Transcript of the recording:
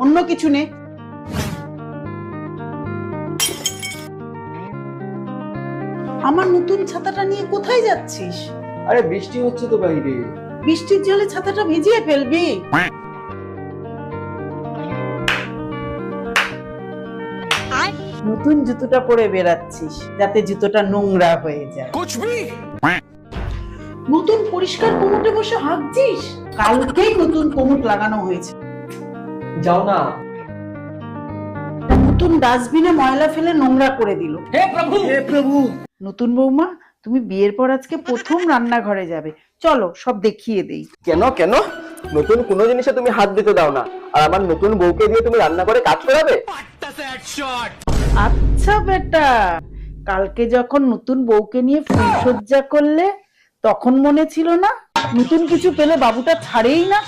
অন্য কিছু নে। আমার নতুন ছাতাটা নিয়ে কোথায় যাচ্ছিস? আরে বৃষ্টি হচ্ছে তো বাইরে। বৃষ্টির জলে ছাতাটা ভিজিয়ে ফেলবি। নতুন জুতোটা পরে বেরাচ্ছিস যাতে জুতোটা নোংরা হয়ে যায়। নতুন পরিষ্কার কোমরে বসে হাঁকছিস। কালকেই নতুন কোমর লাগানো হয়েছে। যাও না। নতুন ডাস্টবিনে ময়লা ফেলে নোংরা করে দিল। হে প্রভু, হে প্রভু। নতুন বৌমা, তুমি বিয়ের পর আজকে প্রথম রান্নাঘরে যাবে, চলো সব দেখিয়ে দেই। কেন কেন? নতুন কোনো জিনিসে তুমি হাত দিতে দাও না, আর আমার নতুন বউকে দিয়ে তুমি রান্না করে কাজ করাবে? আচ্ছা বেটা, কালকে যখন নতুন বউকে নিয়ে ফুলসজ্জা করলে তখন মনে ছিল না? নতুন কিছু পেলে বাবুটা ছাড়েই না।